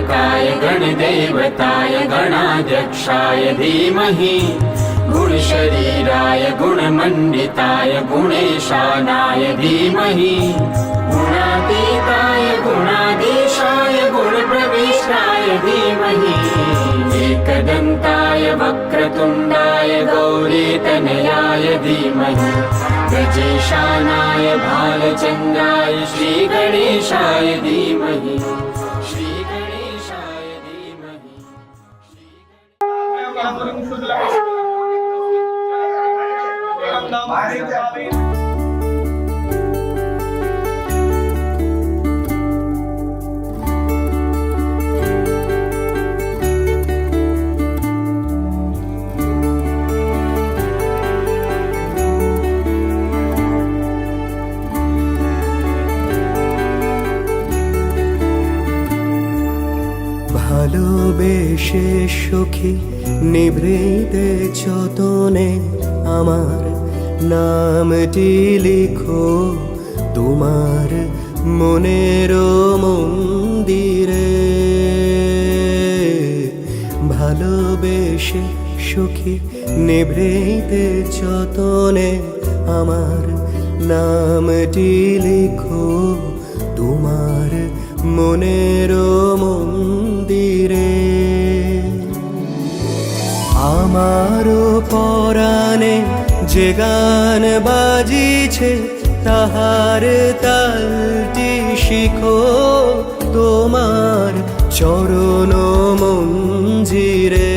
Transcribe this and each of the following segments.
गणनायकाय गणदेवताय गणाध्यक्षाय धीमहि गुणशरीराय गुणमण्डिताय गुणेशानाय धीमहि गुणातीताय गुणाधीशाय गुणप्रविष्टाय धीमहि एकदन्ताय वक्रतुण्डाय गौरीतनयाय धीमहि गजेशानाय भालचन्द्राय श्रीगणेशाय धीमहि श्रीगणेशाय धीमहि ভালোবেসে সখী নিভৃতে যতনে আমার নামটি লিখো তোমার মনের মন্দিরে। ভালোবেসে সখী নিভৃতে যতনে আমার নামটি লিখো তোমার মনের মন্দিরে। আমারও পরাণে যে গান বাজিছে তাহার তালটি শিখো তোমার চরণ মঞ্জিরে।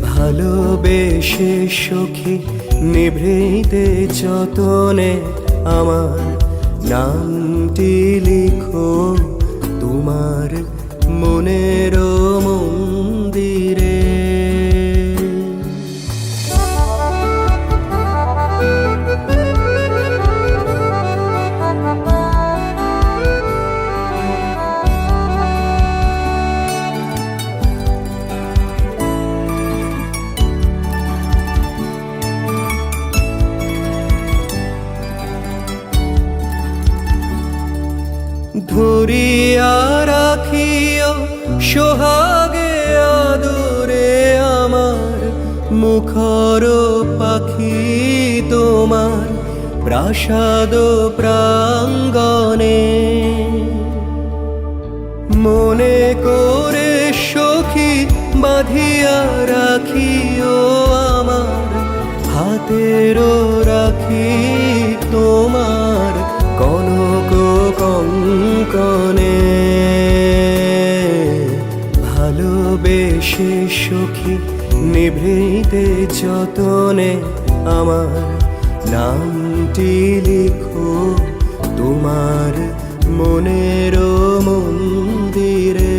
ভালোবেসে সখী নিভৃতে যতনে আমার নামটি লিখো তোমার মনের মন্দিরে। ধরিয়া রাখিও সোহাগে আদরে আমার মুখর পাখি তোমার প্রাসাদ প্রাঙ্গণে। মনে করে সখী বাঁধিয়া রাখিও আমার হাতের রাখি তোমার কনক কঙ্কনে। ভালোবেসে সখী নিভৃতে যতনে আমার নামটি লিখো তোমার মনের মন্দিরে।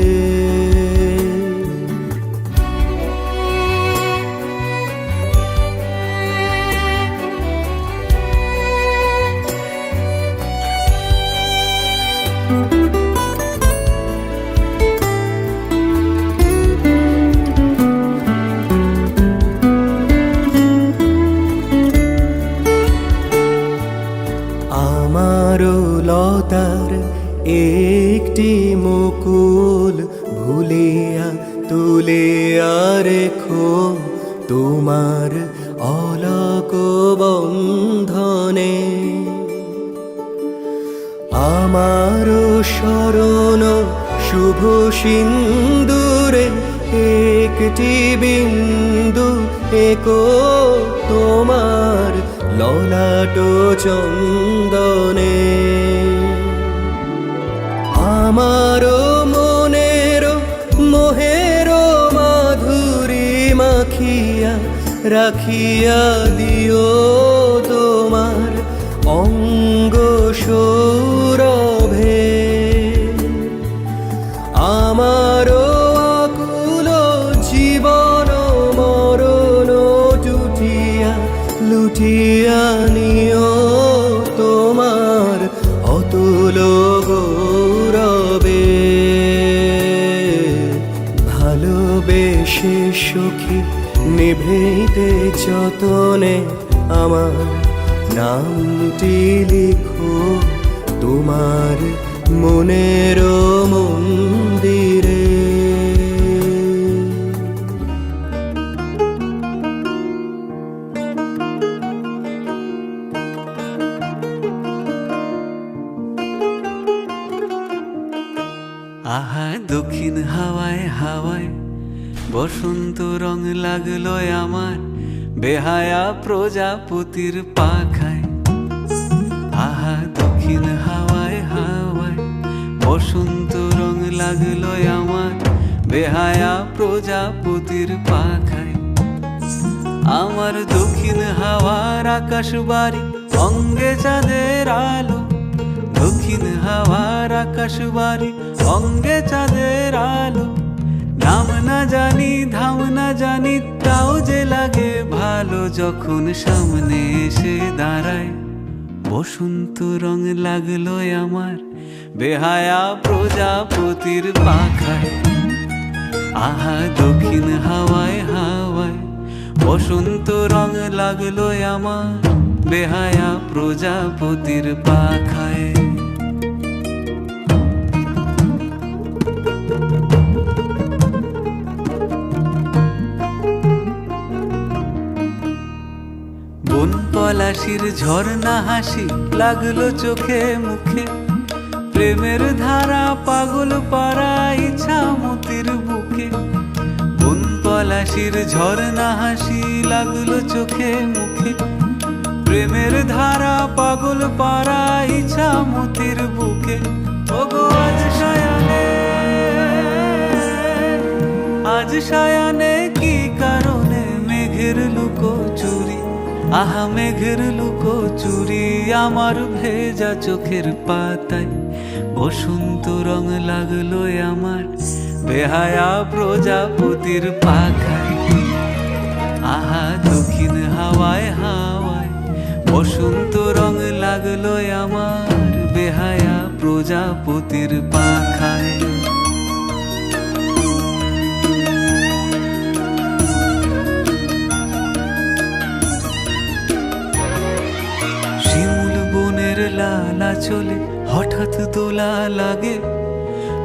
আমারও লতার একটি মুকুল ভুলিয়া তুলিয়া রেখো তোমার অলক বন্ধনে। আমারও শরণ শুভ সিন্দুরে একটি বিন্দু একো তোমার ললাট চন্দনে। আমারও মনের মোহের মাধুরী মাখিয়া রাখিয়া দিও তোমার অঙ্গ সৌরভে। আমারও আকুল জীবন মরণ টুটিয়া লুটিয়া নিও তোমার অতুল গৌরবে। ভালোবেসে সখী নিভৃতে যতনে আমার নামটি লিখো তোমার মনেরও মন্দিরে। আহা দক্ষিণ হাওয়ায় হাওয়ায় বসন্ত রং লাগলো আমার বেহায়া প্রজাপতির পাখায়। আহা দক্ষিণ হাওয়ায় হাওয়ায় বসন্ত রং লাগলো আমার বেহায়া প্রজাপতির পাখায়। আমার দক্ষিণ হাওয়ার আকাশ বাড়ি অঙ্গে চাঁদের আলো, দক্ষিণ হাওয়ার আকাশ বাড়ি অঙ্গে চাঁদের আলো। নাম না জানি ধাম না জানি তাও যে লাগে ভালো, যখন সামনে এসে দাঁড়ায় বসন্ত রং লাগলো আমার বেহায়া প্রজাপতির পাখায়। আহা দক্ষিণ হাওয়ায় হাওয়ায় বসন্ত রং লাগলো আমার বেহায়া প্রজাপতির পাখায়। বন পলাশির ঝর্ণা হাসি লাগলো চোখে মুখে, প্রেমের ধারা পাগল পাড়া ইচ্ছা মতির বুকে। বন পলাশির ঝর্ণা হাসি লাগলো চোখে মুখে, প্রেমের ধারা পাগল পাড়া ইচ্ছা মতির বুকে। ওগো আজ সায়ানে, আজ সায়ানে কি কারণে মেঘের লুকো চুরি, আহা মেঘের লুকো চুরি আমার ভেজা চোখের পাতায়। বসন্ত রং লাগলো আমার বেহায়া প্রজাপতির পাখায়। আহা দক্ষিণ হাওয়ায় হাওয়ায় বসন্ত রং লাগলো আমার বেহায়া প্রজাপতির পাখায়। শিমুল বনের লালা চলে হঠাৎ দোলা লাগে,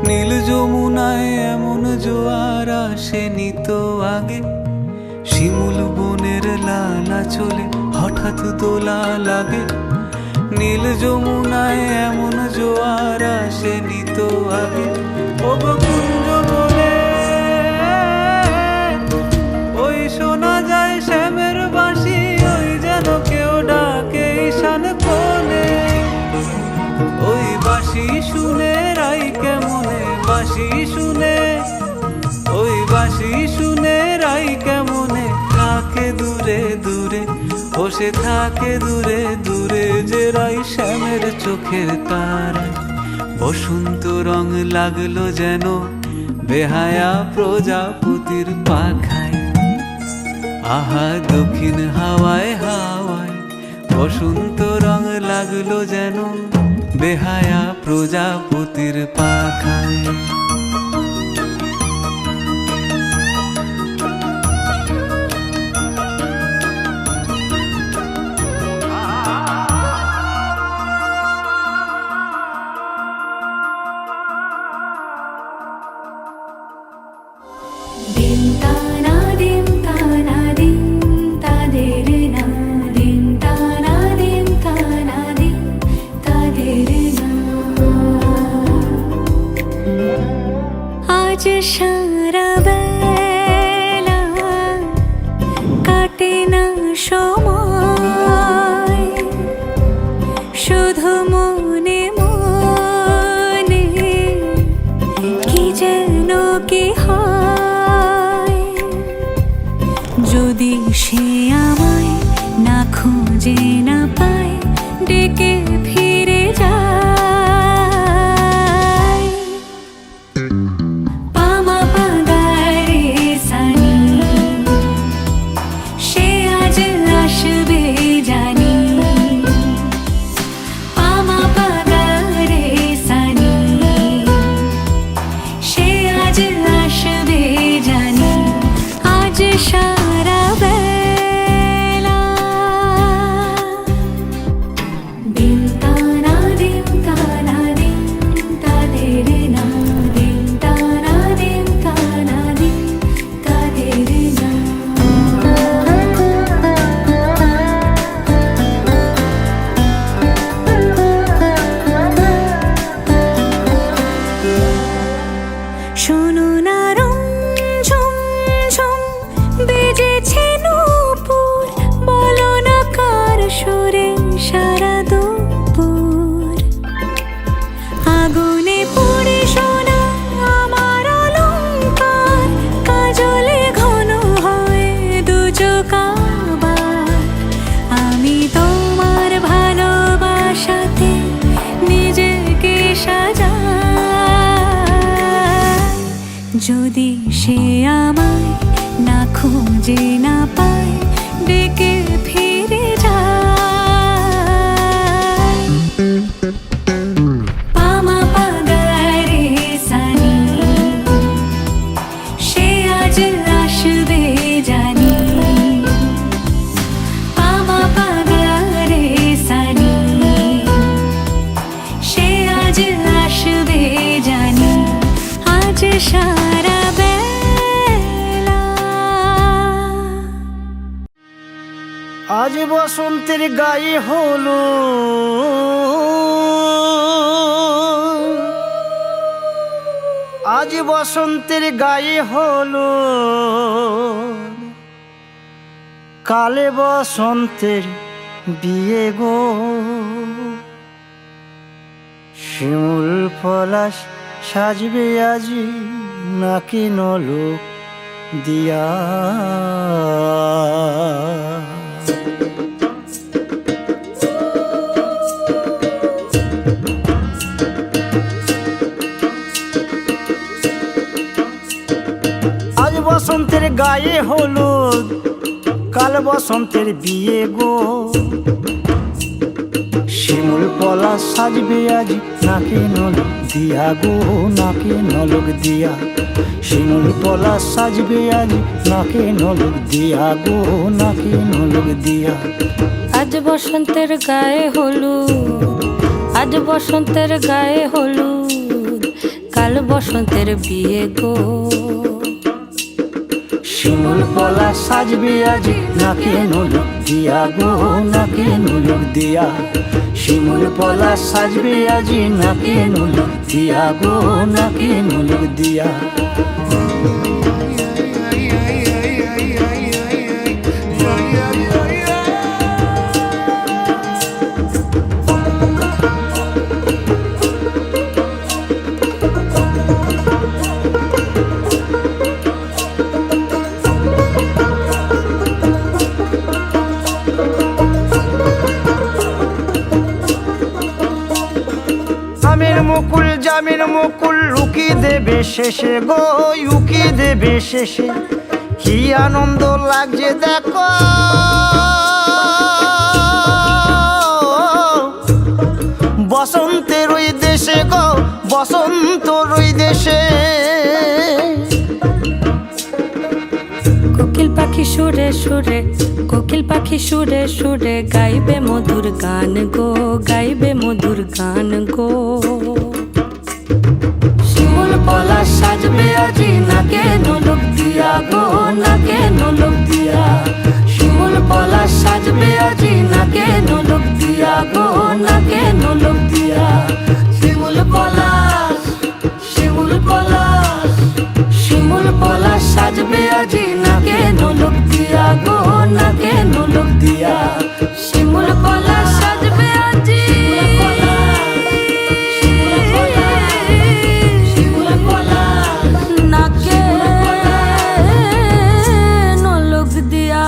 নীল যমুনায় এমন জোয়ার আসেনি তো আগে। শিমুল বনের লালা চলে হঠাৎ দোলা লাগে, নীল যমুনায় এমন জোয়ার আসেনি তো আগে। ওগো কুঞ্জ বলে ওই শোনা যায় শ্যামের বাঁশি, ওই যেন কেউ ডাকে ঈশান কোণে। ওই বাঁশি শুনে রাই কেমনে, বাঁশি শুনে, ওই বাঁশি শুনে রাই কেমনে থাকে দূরে দূরে। ও সে থাকে দূরে দূরে যে রাই শ্যামের চোখের তারায়। বসন্ত রং লাগলো যেন বেহায়া প্রজাপতির পাখায়। আহা দক্ষিণ হাওয়ায় হাওয়ায় বসন্ত রং লাগলো যেন বেহায়া প্রজাপতির পাখায়। dim ta na dim ta na dim ta de re na dim ta na dim ta na dim ta de re na। আজ সারা বেলা কাটে না সময়, শুধু মনে মনে কি যেন কি হয়। যদি সে আমায় না খুঁজে না পায়, ডেকে ফিরে যায়। পামা পা যদি সে আমায় না খুঁজে না পায় ডেকে ফিরে যায় পামা পাগারে সানি সে আজ আসবে জানি পামা পাগারে সানি সে আজ আসবে জানি আজ সারা বেলা আজ বসন্তের গায়ে হলো আজ বসন্তের গায়ে হলো কালে বসন্তের বিয়ে গো শিমুল পলাশ সাজবে আজি নাকি নলোক দিয়া আজ বসন্তের গায়ে হলুদ কাল বসন্তের বিয়ে গো শিমুল পলাশ সাজবে আজ নাকে নলক দিয়া গো নাকে নলক দিয়া শিমুল পলাশ সাজবে আজ নাকে নলক দিয়া গো নাকে নলক দিয়া আজ বসন্তের গায়ে হলুদ আজ বসন্তের গায়ে হলুদ কাল বসন্তের বিয়ে গো শিমুল পলাশ সাজবে আজ নাকে নলক দিয়া গো নাকে নলক দিয়া শিমুল পলাশ সাজবে আজ নাকে নলক দিয়া গো নাকে নলক দিয়া জামিন মুকুল লুকি দেবে শেষে গো উকি দেবে শেষে কি আনন্দ লাগছে দেখো বসন্তের ওই দেশে গো বসন্তর ওই দেশে কোকিল পাখি সুরে সুরে কোকিল পাখি সুরে সুরে গাইবে মধুর গান গো গাইবে মধুর গান গো শিমুল পলাশ সাজবে আজি নাকে নলক দিয়া গো নাকে নলক দিয়া শিমুল পলাশ সাজবে আজি নাকে নলক দিয়া গো নাকে নলক দিয়া শিমুল পলাশ শিমুল পলাশ শিমুল পলাশ সাজবে আজি নাকে নলক দিয়া গো নাকে নলক দিয়া শিমুল পলাশ সাজবে আজি শিমুল পলাশ নাকে নলক দিয়া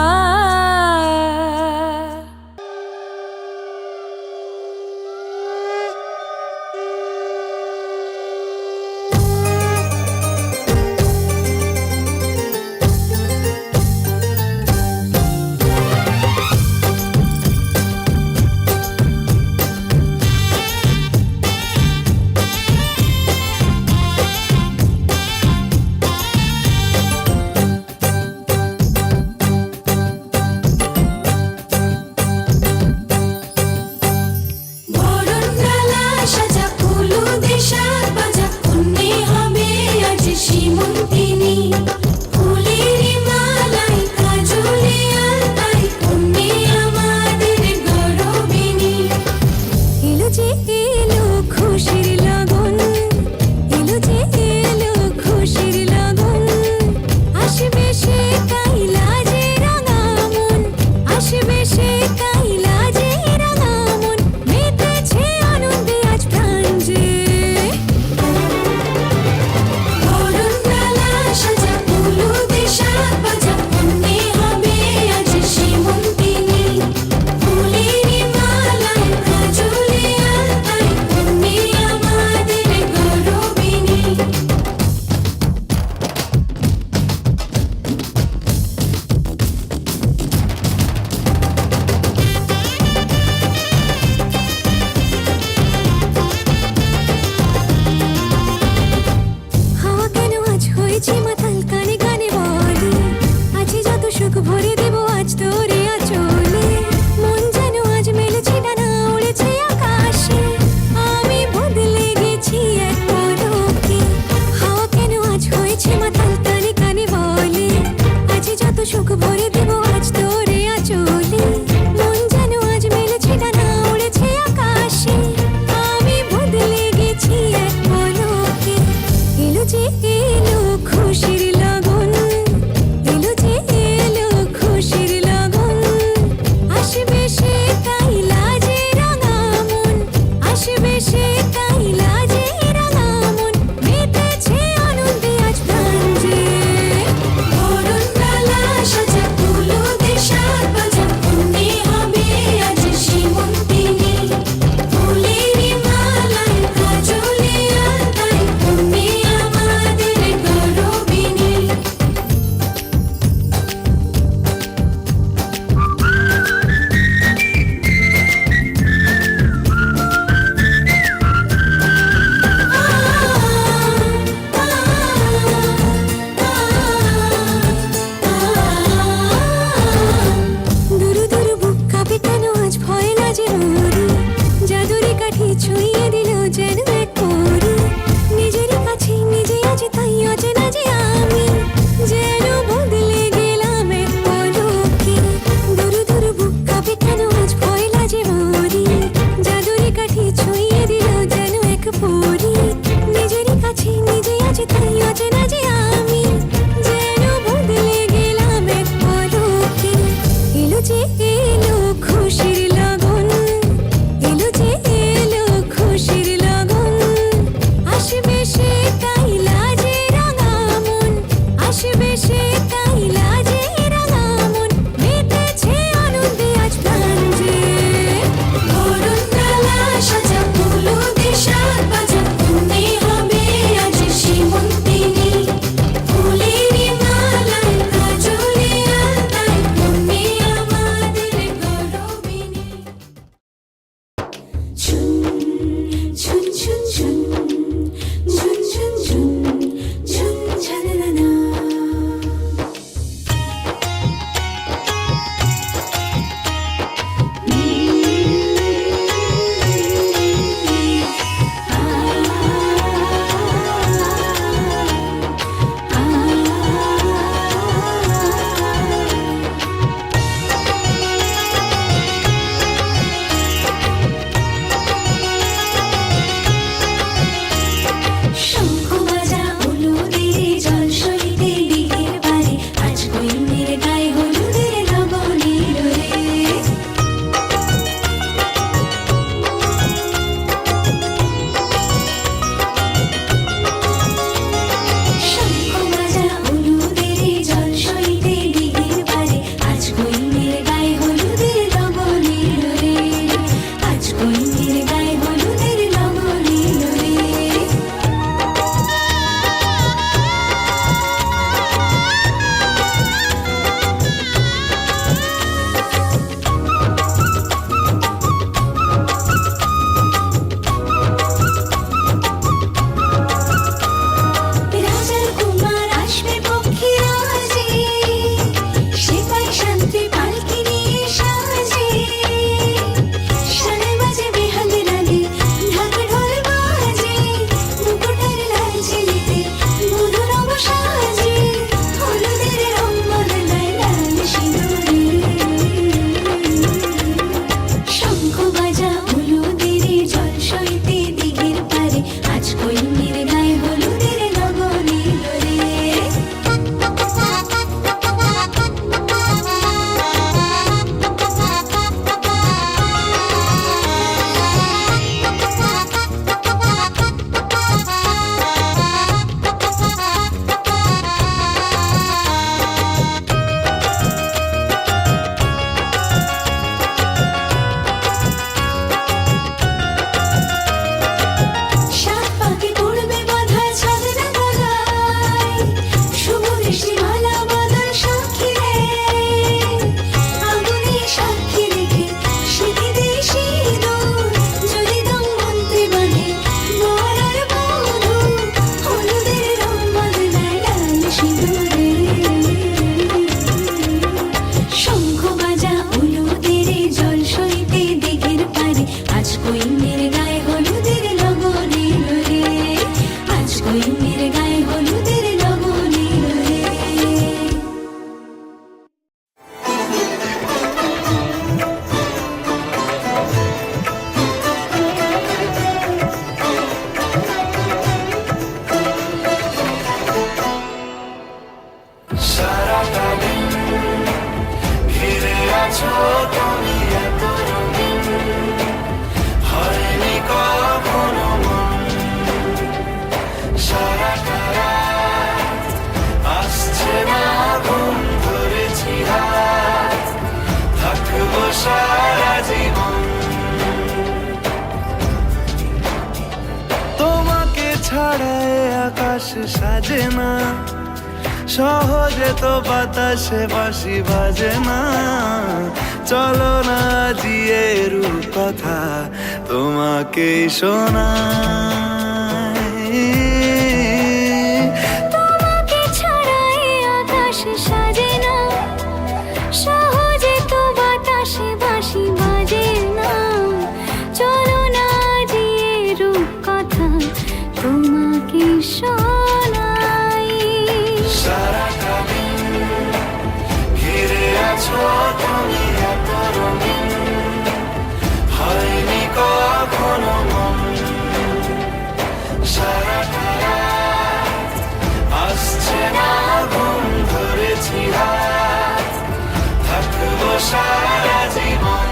সারা জীবন। তোমাকে ছাড়া এ আকাশ সাজে না, সহজে তো বাতাসে বাঁশি বাজে না। চলো না জিয়ে কথা তোমাকে শোনাই। তোমাকে ছাড়া এ আকাশ সাজে না, সহজে তো বাতাসে বাঁশি বাজে না। চলো না জিয়ে কথা তোমাকে শোনাই। সারাটা দিন ঘিরে আছো তুমি এত রঙিন, হয়নি কখনো মন। সারাটা রাত আসছে না ঘুম, ধরেছি হাত, থাকবো সারা জীবন।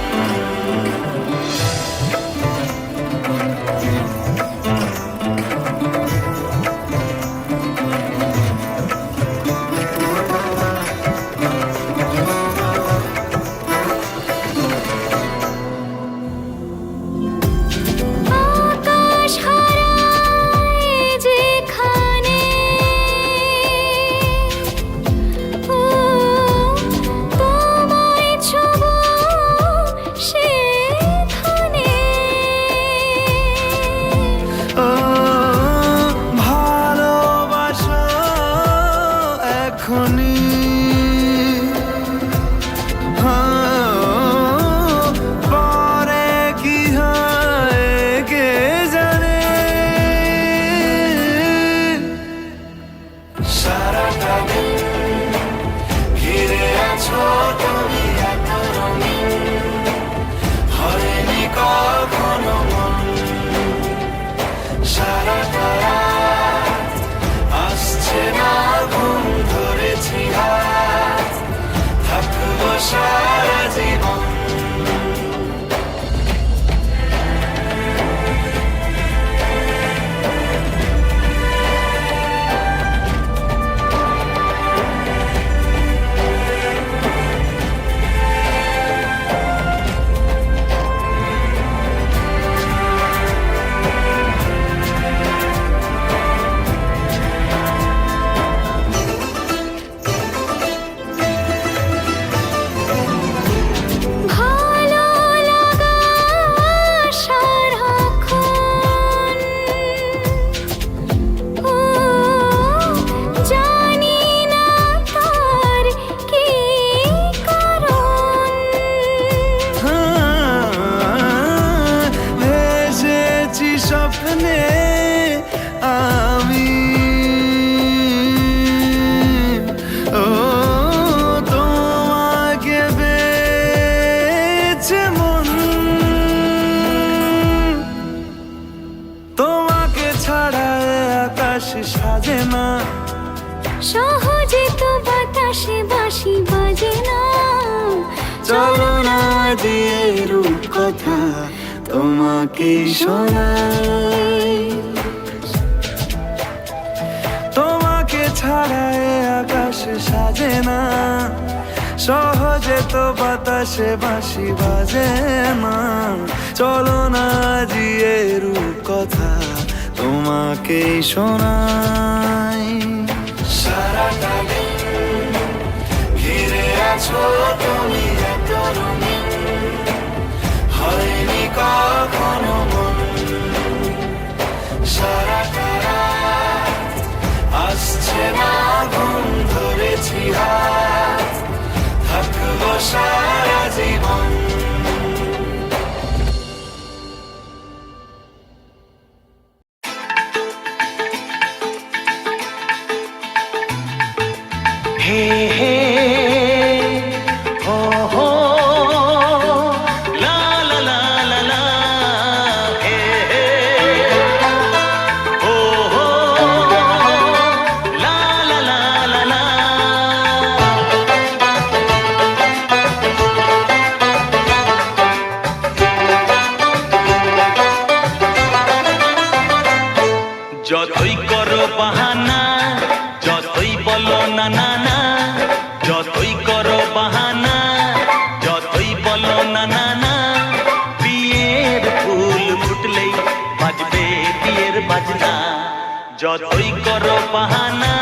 আকাশ হারায় যেখানে, ও তোমায় ছোঁবো সেখানে। ও ভালোবাসো এখনই, পরে কি হয় কে জানে। সারাটা দিন ঘিরে আছো তুমি এত রঙিন, হয়নি কখনো মন। সারাটা রাত আসছে না ঘুম, ধরেছি হাত, থাকবো সারা জীবন। ভালো লাগা সারাক্ষণ, ও জানি না তার কি কারণ। ভেসেছি স্বপ্নে আমি, ও তোমাকে বেছে মন। তোমাকে ছাড়া এ আকাশ সাজে না, সহজে তো বাতাসে বাঁশি বাজে না। চলো না দিয়ে কথা তোমাকে শোনাই। তোমাকে ছাড়া এ আকাশ সাজে না, সহজে তো বাতাসে বাঁশি বাজে না। চলো না দিয়ে কথা তোমাকে শোনাই। সারাটা দিন ঘিরে আছো তুমি এত রঙিন, হয়নি কখনো মন। সারাটা রাত আসছে না ঘুম, ধরেছি হাত, থাকবো সারা জীবন। হে হে হো হো লা লা লা লা লা, হে হে হো হো লা লা লা লা লা। যতই করো বাহানা, যতই বলো না না না, যতই করো বাহানা, যতই বলো না যতই করো বাহানা,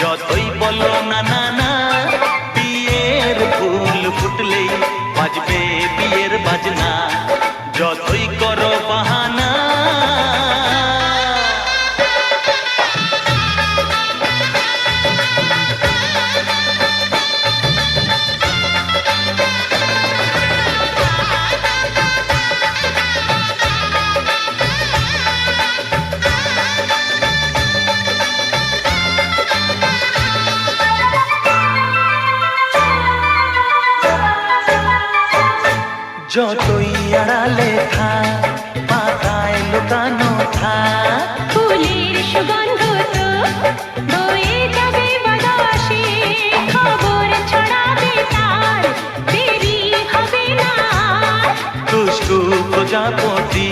যতই বলো না না না, বিয়ের ফুল ফুটলেই বাজবে বিয়ের বাজনা। যতই করো বাহানা, যতই আড়ালে থাক, পাতায় লুকানো থাক, ফুলের সুগন্ধ তো বয়ে যাবে বাতাসে, খবর ছড়াবে তার দেরি হবে না। দুষ্টু প্রজাপতি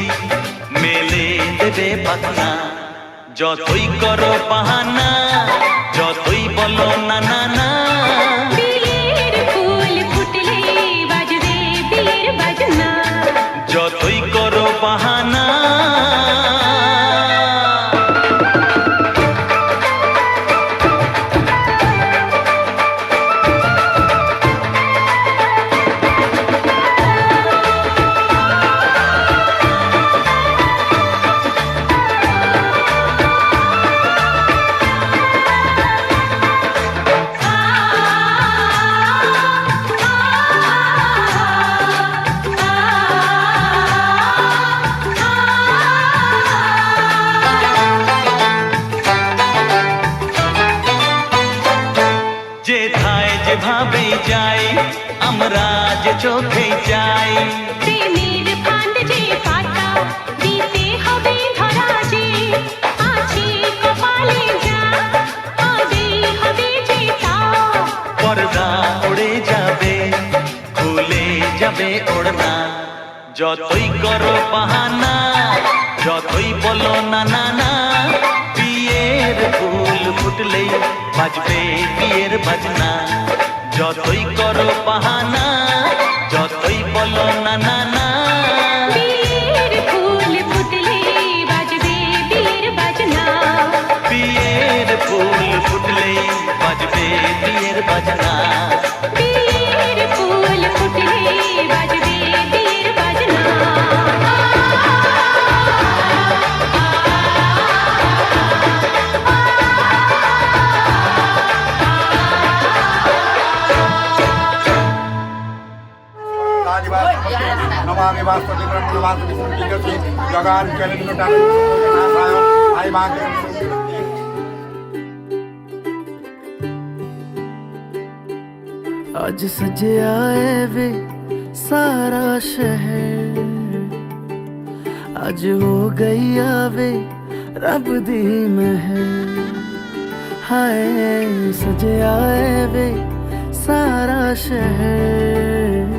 মেলে দেবে পাখনা। যতই করো বাহানা, যতই বলো না না না, বিয়ের ফুল ফুটলে বাজবে বিয়ের বাজনা। যতই করো বাহানা। যেথায় যেভাবে যাই, আমরা যে চোখে যাই, প্রেমের ফান্ড যে পাতা দিতে হবে ধরা যে, আছে কপালে যা হবে হবে যে তা। পর্দা উড়ে যাবে, খুলে যাবে ওড়না। যতই করো বাহানা, যতই বলো না না না, বিয়ের ফুল ফুটলেই বাজবে বিয়ের বাজনা। যতই করো বাহানা, যতই বলো না না না, বিয়ের ফুল ফুটলে বাজবে বিয়ের বাজনা। বিয়ের ফুল ফুটলেই বাজবে বিয়ের বাজনা। বিয়ের ফুল ফুটলে বাজবে বিয়ের বাজনা। नमामि वास्तुति ब्रह्मवासुति सुखिगति जगान चलिन्नुटा आई मागे। आज सजे आए वे सारा शहर, आज हो गई आवे रब दी महर। हाय सजे आए वे सारा शहर,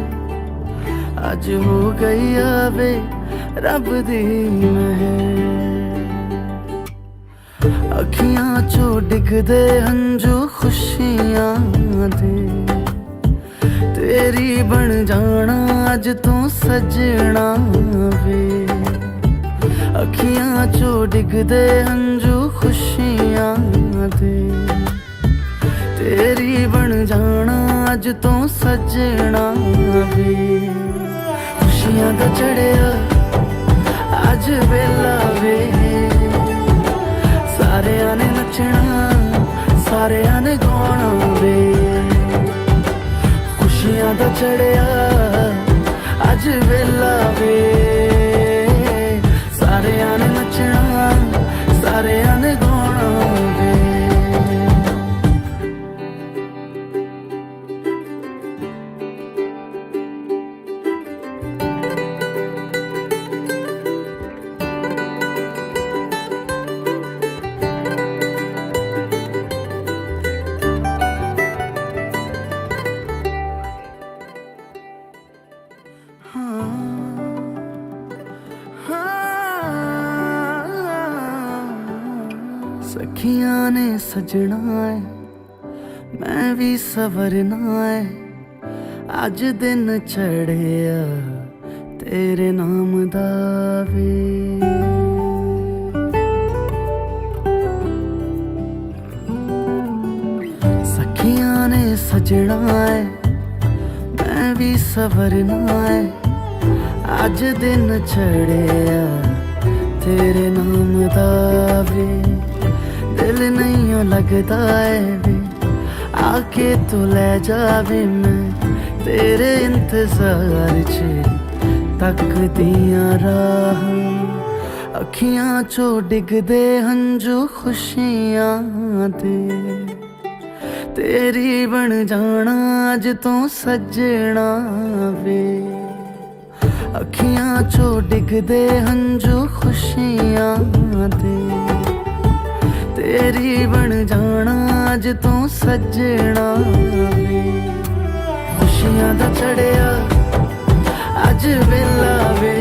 आज हो गई आवे रब दी महर। अखियां चो डिगदे हंजू खुशियां दे, तेरी बन जाना अज तू सजना वे। अखियां चो डिगदे हंजू खुशियां दे, तेरी बन जाना अज तू सजना वे। खुशियां दा चढ़िया अज वेला वे, सारेयां ने नचना सारेयां ने गाना वे। खुशियां दा चढ़िया अज वेला वे, सारेयां ने नचना सारेयां ने गाना वे। सखियां ने सजना है, मैं भी सवरना है। अज दिन चढ़िया तेरे नाम दा वे। सजना है मैं भी सवरना है अज दिन चढ़िया तेरे नाम दा वे दिल नहीं लगता है वे आके तू ले जावे मैं तेरे इंतजार च तक दिया राह अखियां चो डिगदे हंजू खुशियां दे तेरी बन जाना अज तो सजना वे अखियां चो डिगदे हंजू खुशियां दे तेरी बन जाना अज तो सजना वे खुशियां दा चढ़िया अज वेला वे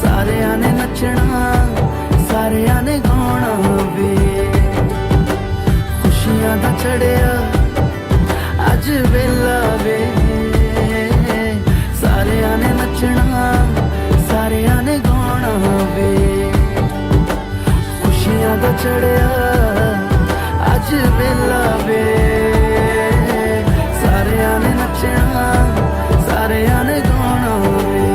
सारियां ने नचना सारियां ने गाना वे खुशियां दा चढ़िया अज वेला वे सारियां ने नचना सारियां ने गाना वे खुशियां दा चढ़िया अज वेला वे सारियां ने नचना सारियां ने गाना वे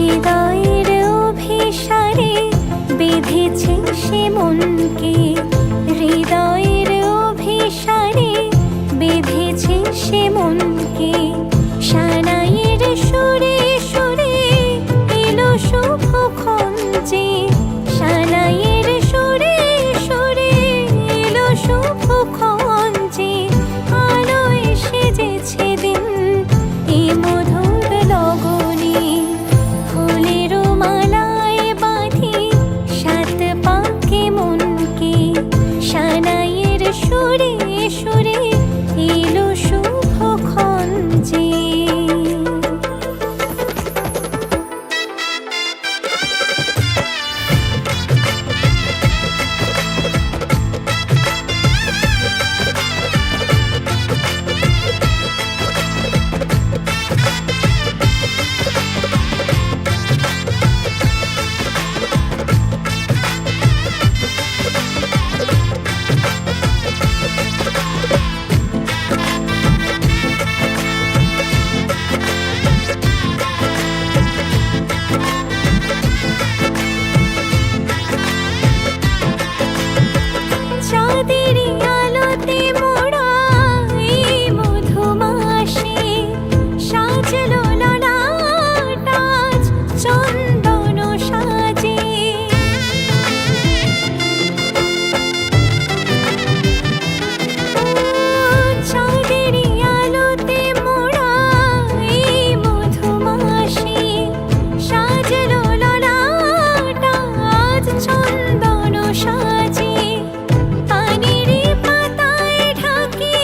হৃদয়ের অভিসারে বেঁধেছে সে মনকে, হৃদয়ের অভিসারে বেঁধেছে সে মনকে। সানাইয়ের সুরে সুরে এলো শুভক্ষণ যে, সানাইয়ের সুরে সুরে এলো শুভক্ষণ যে। আলোয় সেজেছে দিন এ মধুর লগনে, ফুলের মালায় বাঁধি সাত পাকে মনকে। সানাইয়ের সুরে সুরে এলো শুভক্ষণ যে। চাঁদেরই আলোতে মোড়া এই মধুমাসে সাজলো ললাট আজ চন্দন সাজে। চাঁদেরই আলোতে মোড়া এই মধুমাসে সাজলো ললাট আজ চন্দন সাজে। পানির পাতায় ঢাকি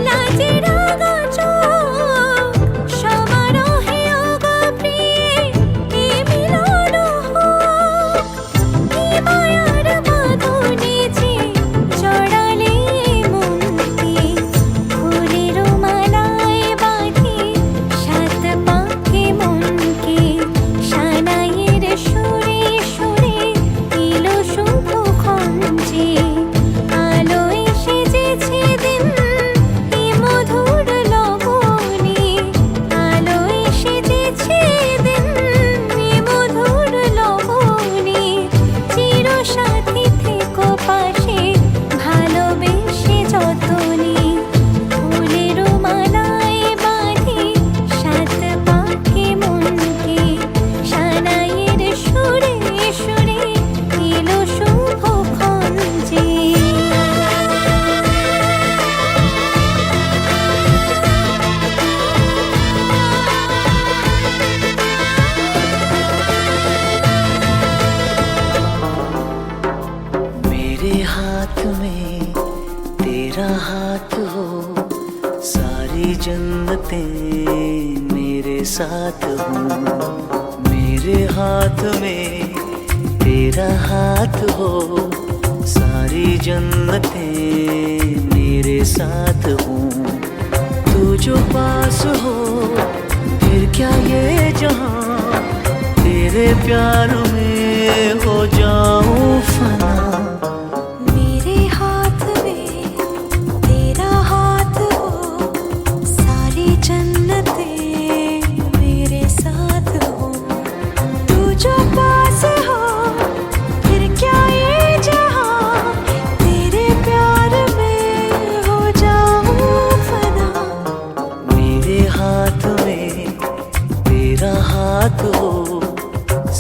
লাজের আগা চোখ, সমারোহে ওগো প্রিয়ে এ মিলন হোক। কি মায়ার বাঁধনে যে জড়ালে মনকে, ফুলের মালায় বাঁধি সাত পাকে মনকে। সানাইয়ের সুরে সুরে এলো শুভক্ষণ যে, আলোয় সেজেছে দিন এ মধুর লগনে, আলোয় সেজেছে দিন এ মধুর লগনে। চিরসাথী থেকো পাশে ভালোবেসে যতনে, ফুলের মালায় বাঁধি সাত পাকে মনকে। সানাইয়ের সুরে সুরে এলো শুভক্ষণ যে। मेरे हाथ में तेरा हाथ हो, सारी जन्नतें मेरे साथ हो। मेरे हाथ में तेरा हाथ हो, सारी जन्नतें मेरे साथ हो। तू जो पास हो फिर क्या ये जहां, तेरे प्यार में हो जाऊं फना। मेरे हाथ में तेरा हाथ हो, सारी जन्नतें मेरे साथ हो। तू जो पास हो फिर क्या ये जहां, तेरे प्यार में हो जाऊं फना। मेरे हाथ में तेरा हाथ हो,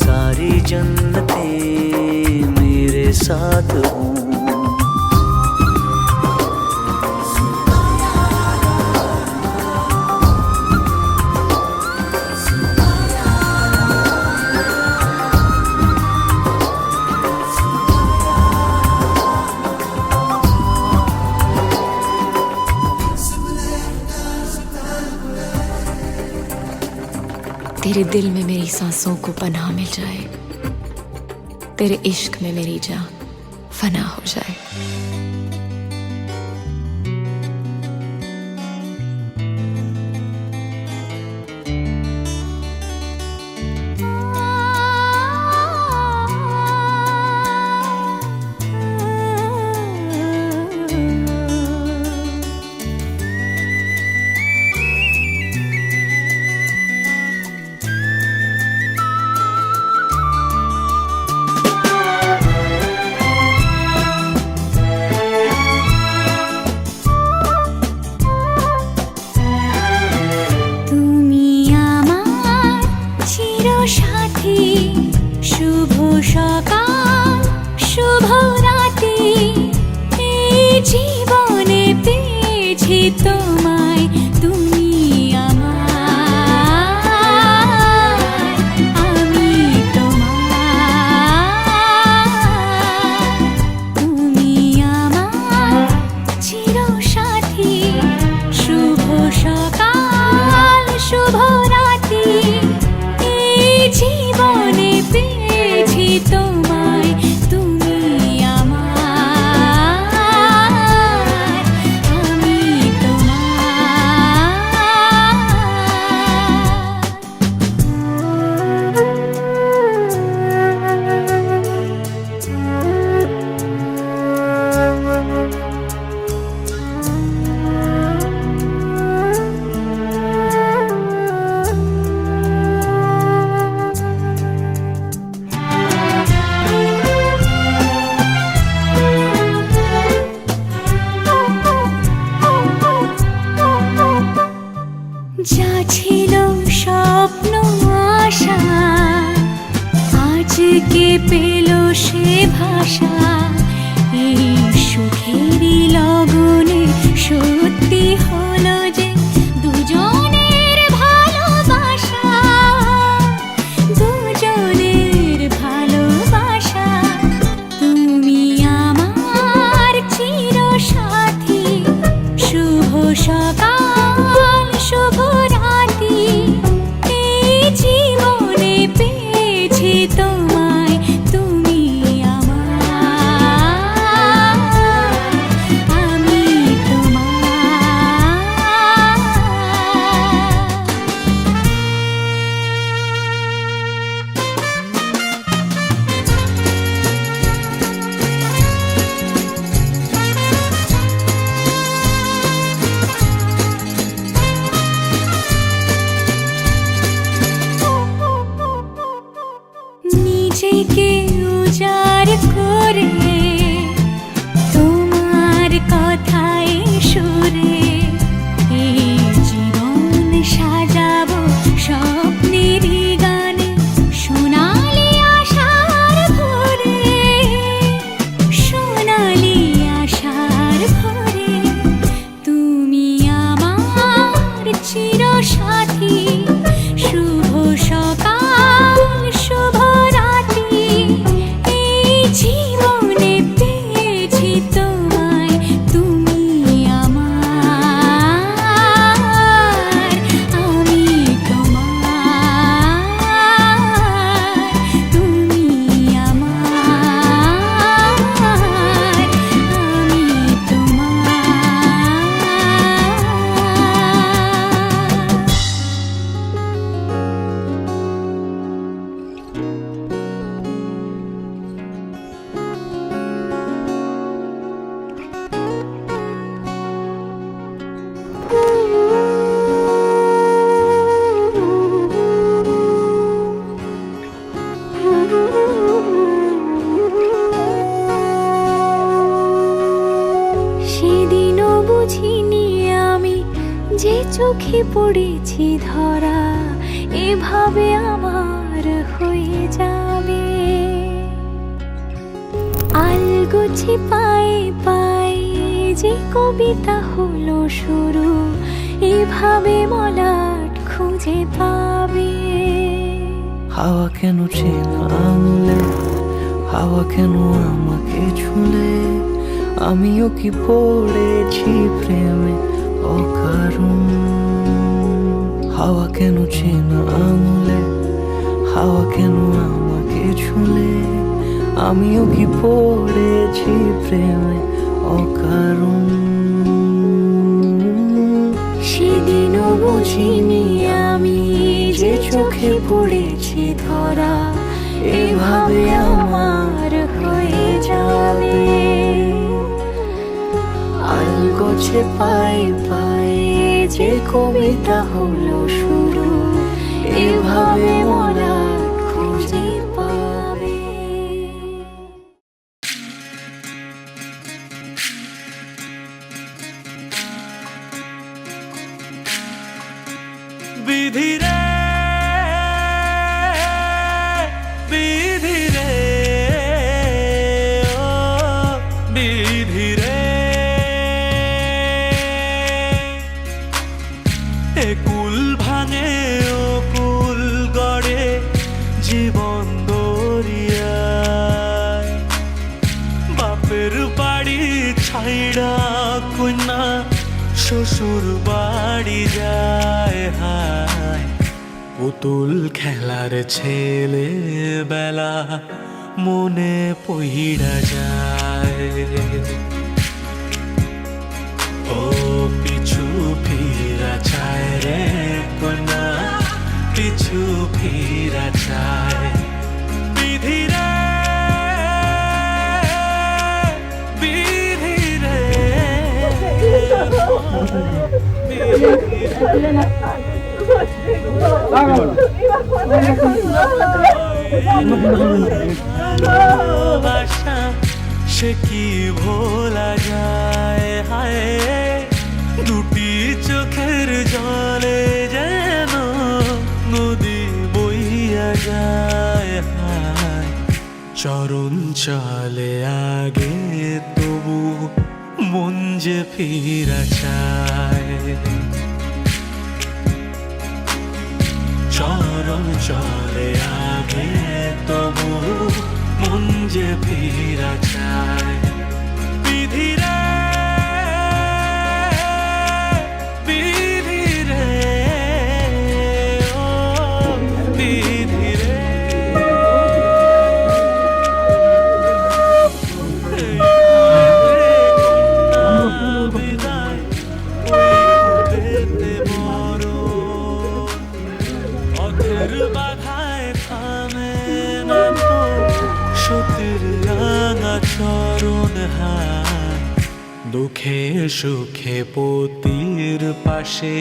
सारी जन्नतें मेरे साथ हो। तेरे दिल में मेरी सांसों को पनाह मिल जाए, तेरे इश्क में मेरी जान फना हो जाए। জীবনে পেয়েছি তোমায়, তুমি আমার, আমি তোমার, তুমি আমার চিরসাথী। শুভ সকাল শুভ রাতি, এই জীবনে পেয়েছি তোমায়, তুমি আমার, আমি যা ছিল স্বপ্ন আশা, আজকে পেল সে ভাষা। এই সুখেরই লগনে সত্যি হলো যে দুজনের ভালোবাসা, দুজনের ভালোবাসা। তুমি আমার চিরসাথী, শুভ সকাল শুভ রাতি, এই জীবনে পেয়েছি তোমায়, তুমি আমার, আমি নিজেকে উজাড় করে তোমার কথায় সুরে, এই জীবন সাজাবো স্বপ্নেরই গানে, সোনালি আশার ভোরে, সোনালি আশার ভোরে। তুমি আমার চিরসাথী, শুভ সকাল শুভ রাতি, এই জীবনে পেয়েছি তোমায়, তুমি আমার, আমি তোমার, তুমি আমার, আমি তোমার। সেদিনও বুঝিনি আমি যে চোখে পড়েছি ধরা, এভাবে আমার হয়ে যাবে। আলগোছে পায়ে পায়ে যে কবিতা হলো শুরু, এভাবে মলাট খুঁজে পাবে। হাওয়া কেন চেনা আঙুলে, হাওয়া কেন আমাকে ছুলে, আমিও কি পড়েছি প্রেমে অকারণ। হাওয়া কেন চেনা আঙুলে, হাওয়া কেন আমাকে ছুলে, আমিও কি পড়েছি প্রেমে অকারণ। সেদিনও বুঝিনি আমি যে চোখে পড়েছি ধরা, এভাবে আমার হয়ে যাবে। আলগোছে পায়ে পায়ে যে কবিতা হলো শুরু, এভাবে মলাট খুঁজে পাবে। বিধি রে, বিধি রে, ও বিধি রে, জীবন দরিয়ায় বাপের বাড়ি ছাইড়া কন্যা শ্বশুর বাড়ি যায় হায় পুতুল খেলার ছেলে বেলা মনে পইড়া যায় ও পিছু ফিরা চায় রে কন্যা পিছু ফিরা চায় বিধি রে বিধি রে ভালোবাসা সে কি ভোলা যায় হায় দুটি চোখের জলে যেন নদী বইয়া যায় হায় চরণ চলে আগে তবু মন যে ফিরা চায় চরণ চলে আগে তবু মন যে ফিরা চায় বিধি রে বিধি রে ও বিধি রে বিদায় দিতে বড় অথের বাধায় থামে না তো সতীর রাঙা চরণ হায় দুঃখে সুখে পতির পাশে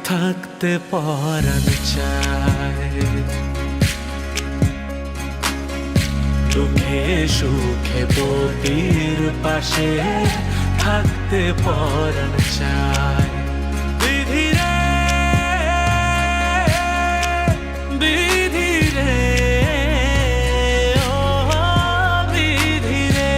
থাকতে পরাণ চায় দুঃখে সুখে পতির পাশে থাকতে পরাণ চায় বিধি রে বিধি রে ও বিধি রে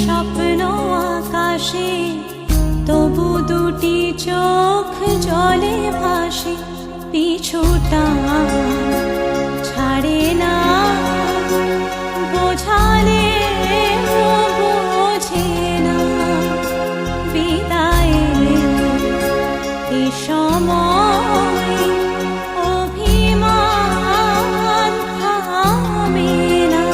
স্বপ্ন আকাশে তবু দুটি চোখ জলে ভাসে পিছুটা ছাড়ে না বোঝালে বোঝে না বিদায় এ সময় অভিমান থামে না।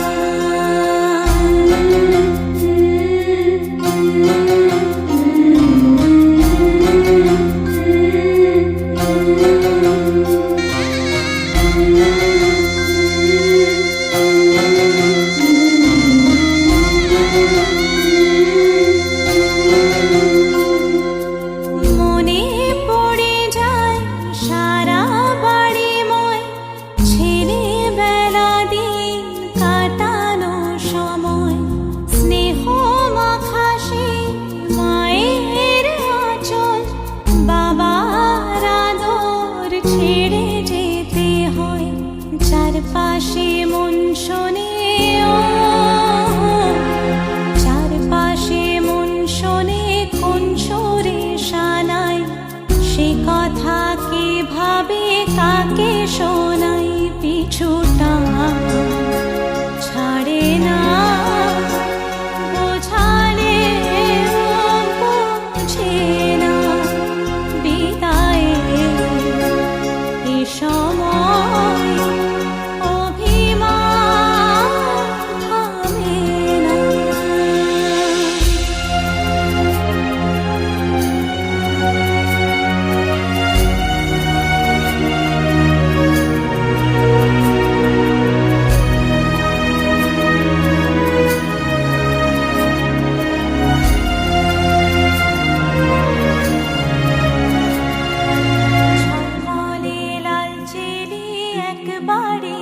ছেড়ে যেতে হয় চারপাশে মন শোনে ও চারপাশে মন শোনে কোন সুরে শানাই সে কথা কে ভাবে কাকে শোনাই পিছুটা ছাড়ে না বোঝালে বোঝে না বিদায়ে এ সময় অভিমান থামে না। ঝলমলে লালচেলি একবারে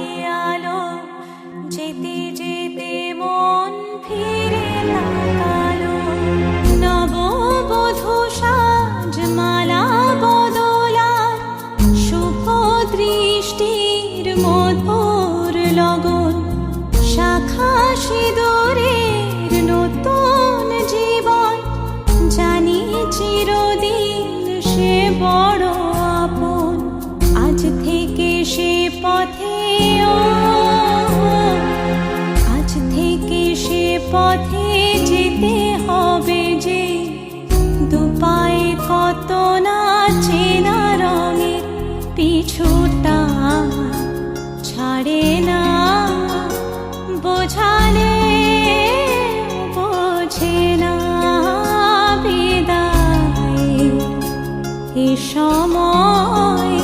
আলো যেতে যেতে মন ফিরে তাকালো নববধূ সাজমালা বদলার শুভ দৃষ্টির মধুর লগন শাখা সিঁদুরের নতুন জীবন জানি চিরদিন সে বড় আপন আজ থেকে সে পথে ও আজ থেকে সে পথে যেতে হবে যে দুপায়ে কত না চেনা রঙের পিছুটা ছাড়ে না বোঝালে বোঝে না বিদায় এ সময়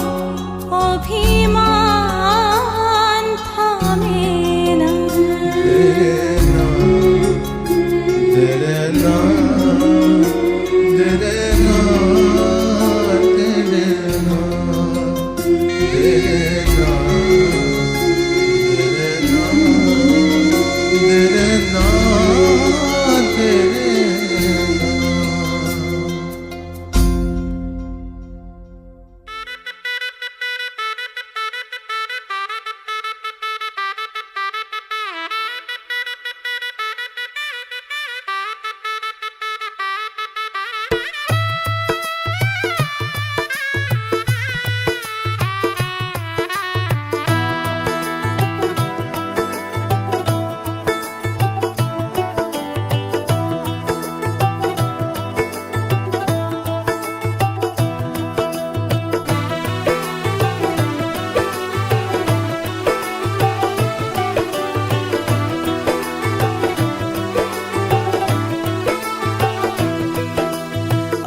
অভিমান থামে না।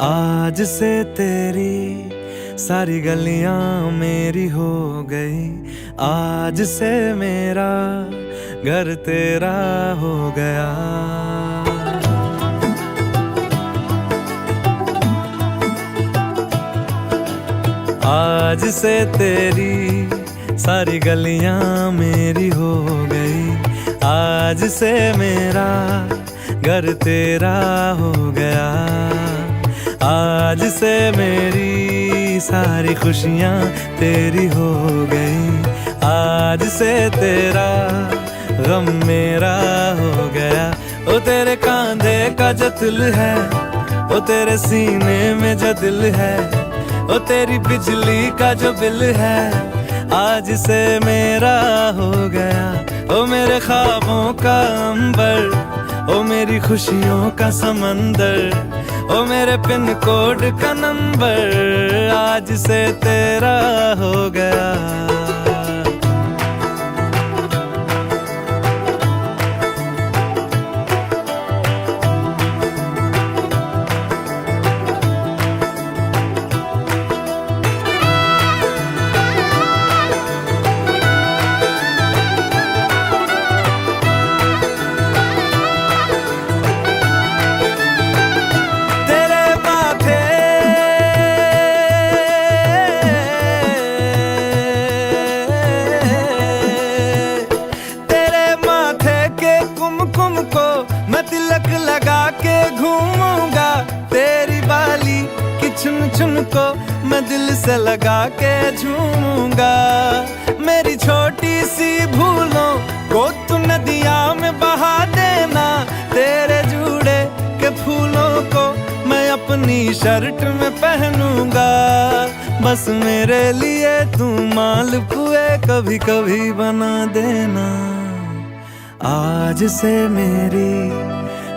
आज से तेरी सारी गलियां मेरी हो गई आज से मेरा घर तेरा हो गया आज से तेरी सारी गलियां मेरी हो गई आज से मेरा घर तेरा हो गया आज से मेरी सारी खुशियाँ तेरी हो गई आज से तेरा गम मेरा हो गया ओ तेरे कांधे का जो दिल है ओ तेरे सीने में जो दिल है ओ तेरी बिजली का जो बिल है आज से मेरा हो गया ओ मेरे ख्वाबों का अंबर ओ मेरी खुशियों का समंदर ओ मेरे पिन कोड का नंबर आज से तेरा हो गया दिल से लगा के झूमूंगा। मेरी छोटी सी भूलों को तू नदिया में बहा देना। तेरे जुड़े के फूलों को मैं अपनी शर्ट में पहनूंगा। बस मेरे लिए तू मालपुए कभी कभी बना देना। आज से मेरी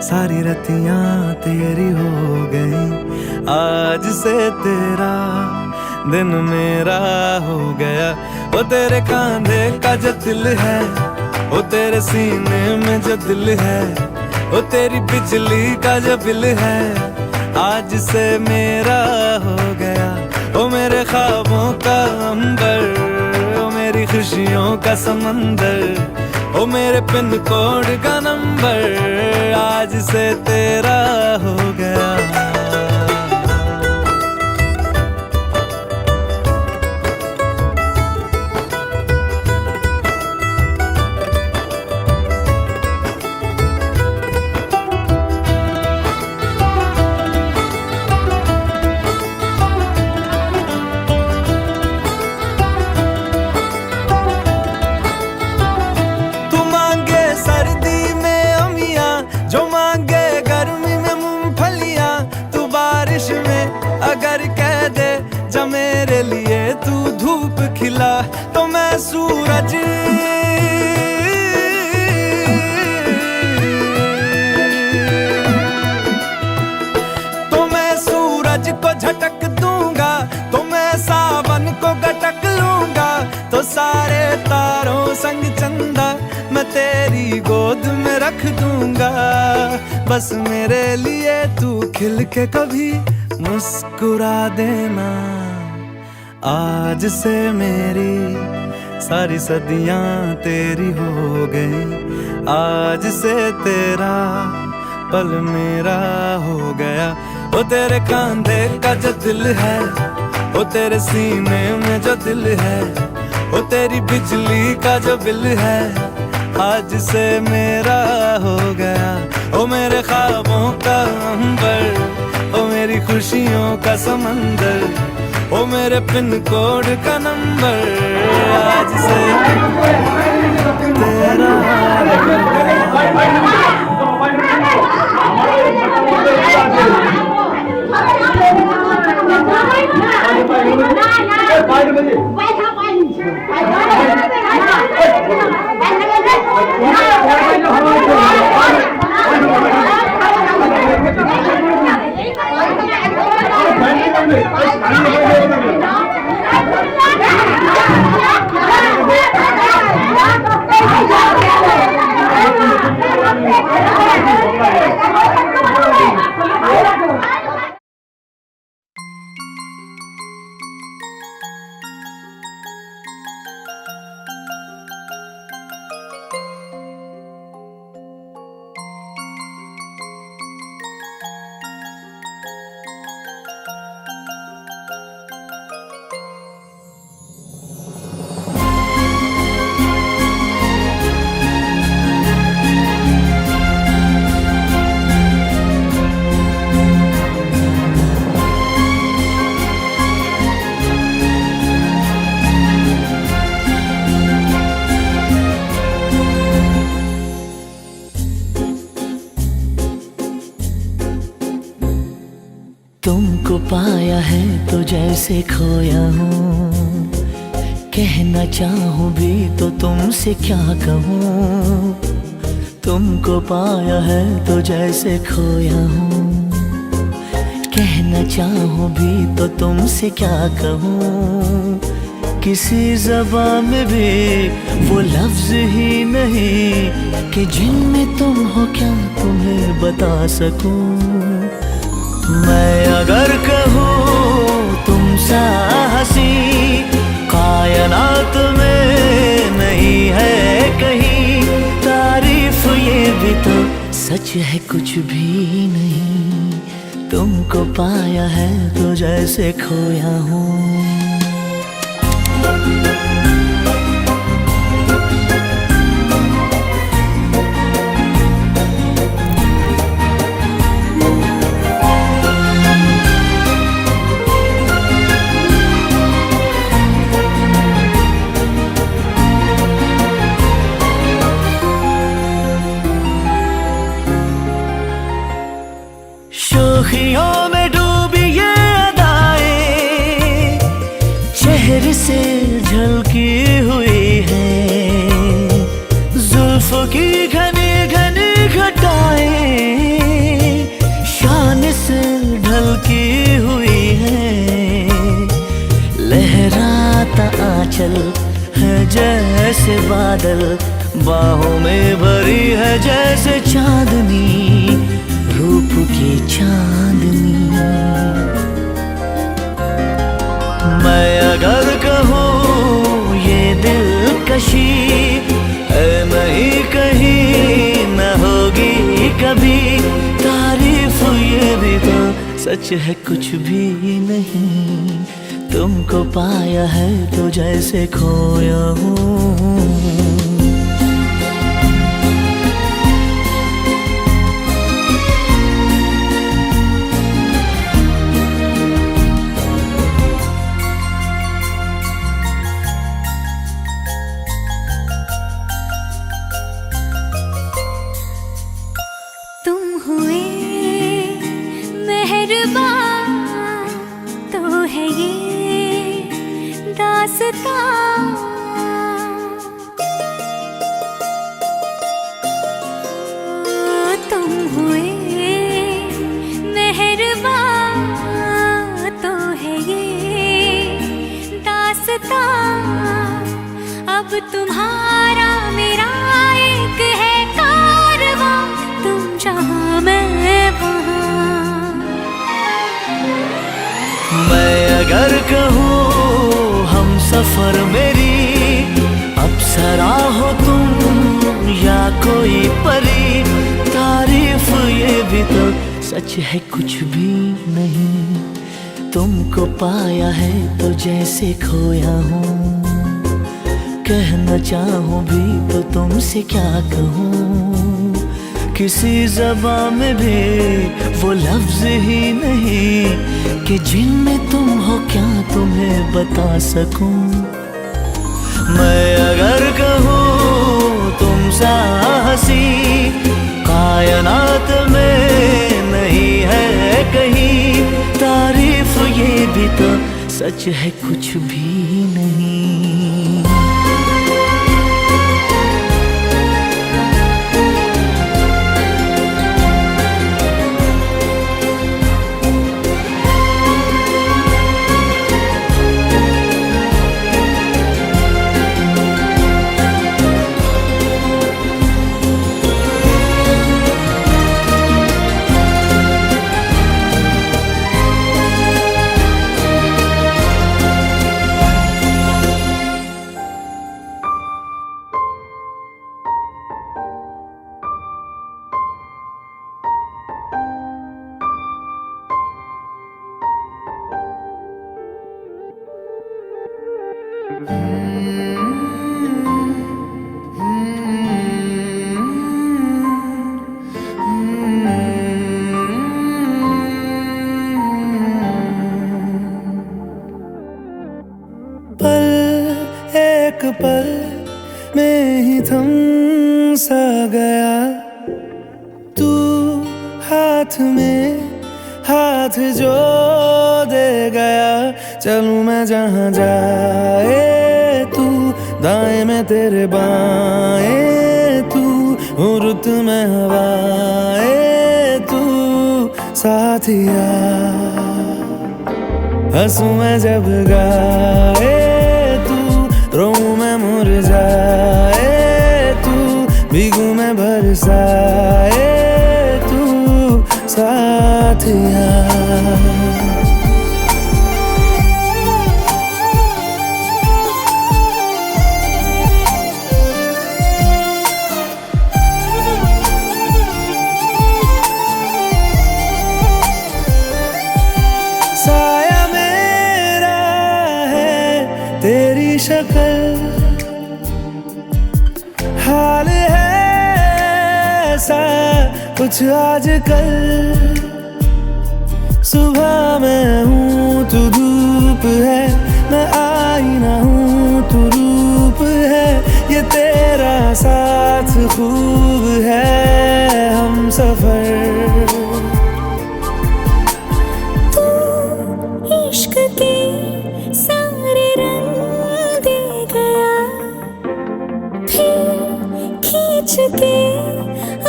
सारी रतियां तेरी हो गई। आज से तेरा दिन मेरा हो गया। वो तेरे कांधे का जो दिल है, वो तेरे सीने में जो दिल है, वो तेरी बिजली का जो बिल है, आज से मेरा हो गया। वो मेरे ख्वाबों का अंबर, वो मेरी खुशियों का समंदर, वो मेरे पिन कोड का नंबर, आज से तेरा हो गया। मेरे लिए तू धूप खिला तो मैं सूरज, तो मैं सूरज को झटक दूंगा, तो मैं सावन को गटक लूंगा, तो सारे तारों संग चंदा मैं तेरी गोद में रख दूंगा। बस मेरे लिए तू खिल के कभी मुस्कुरा देना। आज से मेरी सारी सदियां तेरी हो गई। आज से तेरा पल मेरा हो गया। वो तेरे कांधे का जो दिल है, वो तेरे सीने में जो दिल है, वो तेरी बिजली का जो बिल है, आज से मेरा हो गया। वो मेरे ख्वाबों का अंबर, वो मेरी खुशियों का समंदर, वो मेरे पिन कोड का नंबर, आज से तेरा तुमको पाया है तो जैसे खोया हूँ, कहना चाहूँ भी तो तुमसे क्या कहूँ। तुमको पाया है तो जैसे खोया हूँ, कहना चाहूँ भी तो तुमसे क्या कहूँ। किसी ज़बान में भी वो लफ्ज़ ही नहीं कि जिनमें तुम हो क्या तुम्हें बता सकूँ। मैं अगर कहूँ तुम सा हंसी कायनात में नहीं है कहीं, तारीफ ये भी तो सच है कुछ भी नहीं। तुमको पाया है तो जैसे खोया हूँ। ढलकी हुई है, जुल्फों की घनी घनी घटाएं शान से ढलकी हुई है। लहराता आंचल है जैसे बादल, बाहों में भरी है जैसे चांदनी, रूप की चांदनी। मैं अगर कहूँ ये दिलकशी है नहीं कहीं न होगी कभी, तारीफ ये भी तो सच है कुछ भी नहीं। तुमको पाया है तो जैसे खोया हूँ। तुम हुए मेहरबान तो है ये दास्तां। तुम हुए मेहरबान तो है ये दास्तां। अब तुम्हारा मेरा एक है कारवां, तुम जहाँ मैं वहाँ। मैं अगर कहूँ हम सफर मेरी अप्सरा हो तुम या कोई परी, तारीफ ये भी तो सच है कुछ भी नहीं। तुमको पाया है तो जैसे खोया हूँ, कहना चाहूँ भी तो तुमसे क्या कहूँ। किसी ज़बान में भी वो लफ्ज़ ही नहीं कि जिनमें तुम हो क्या तुम्हें बता सकूं। मैं अगर कहूँ तुम सा हंसी कायनात में नहीं है कहीं, तारीफ ये भी तो सच है कुछ भी नहीं। पल एक पल में ही थम सा गया, तू हाथ में हाथ जो दे गया। चलूं मैं जहाँ जाए तू, दाएं में तेरे बाएं तू, हूँ रुत में हवाएं तू साथिया। हंसूं मैं जब गाए तू, रोऊं मैं मुरझाए तू, भीगूं मैं बरसाए तू साथिया। साया मेरा है तेरी शक्ल, हाल है ऐसा कुछ आजकल। सुबह मैं हूँ तू धूप है, मैं आईना हूँ तू रूप है। ये तेरा साथ खूब है हम सफर। इश्क के सारे रंग दे के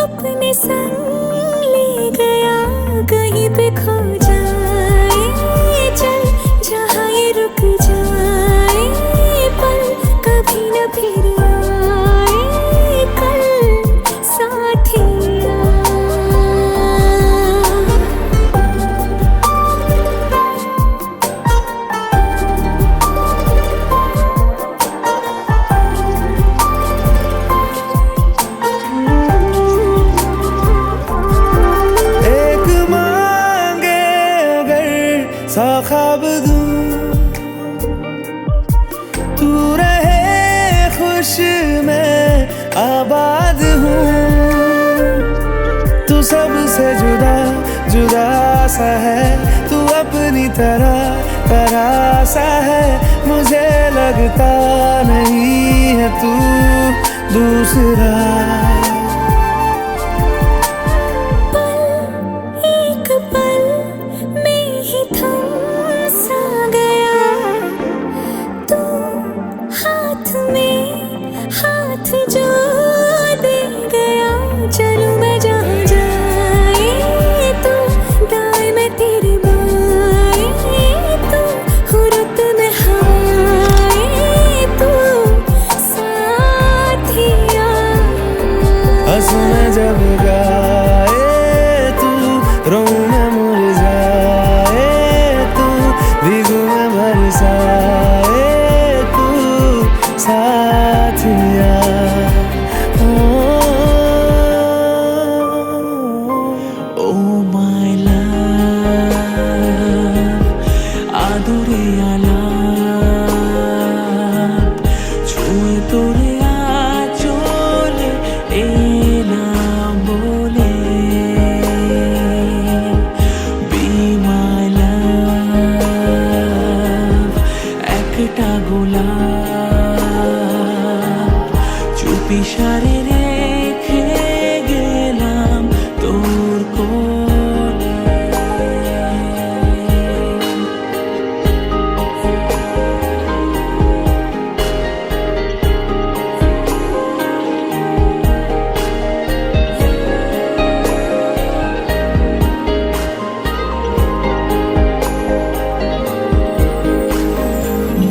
अपने संग ले गया, कहीं पे खो जाए चल जहाँ ये रुक जाए, पल कभी न फिर आए कल साथिया। एक मांगे अगर सा ख्वाब दूं, तू रहे खुश मैं आबाद हूँ। तू सबसे जुदा जुदा सा है, तू अपनी तरह तरह सा है, मुझे लगता नहीं है तू दूसरा। एक पल में ही थम सा गया, तू हाथ में हाथ जो दे गया, चलूं मैं जहाँ जाए तू दाएं मैं तेरे बाएं, तू हुरत में हवाएं, तू साथिया। हंसू मैं जब गाए तू, रोऊं मैं मुरझाए तू, भीगू मैं बरसाए तू, साथिया। ओ माय लव आदुरे आलाप छुए तोरे आँचले एलाम बोले बी माय लव একটা গোলাপ চুপি সারে রেখে গেলাম তোর কোলে।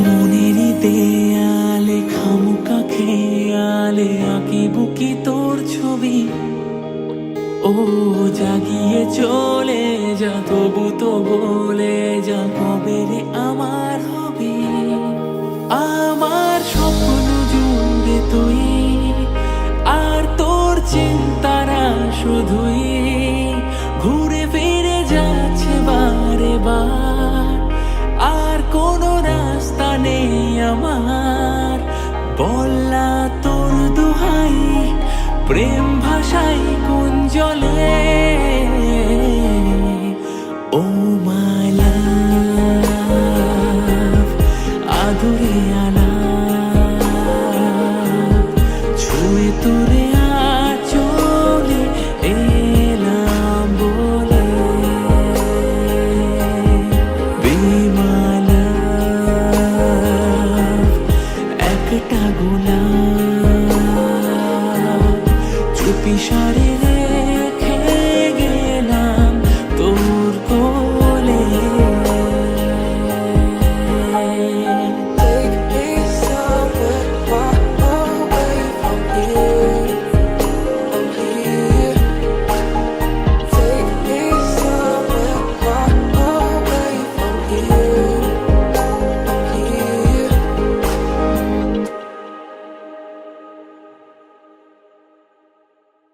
মনেরই দেয়ালে খামুকা খেয়ালে আঁকি বুকি তোর ছবি, ও জাগিয়ে চলে যা তবু তো বলে যা কবে রে আমার হবি। আমার স্বপ্ন জুড়ে তুই আর তোর চিন্তারা শুধুই ঘুরে ফিরে যাচ্ছে বারে বার, আর কোনো রাস্তা নেই আমার। বললা তোর দুহাই প্রেম ভাষাই কোন জলে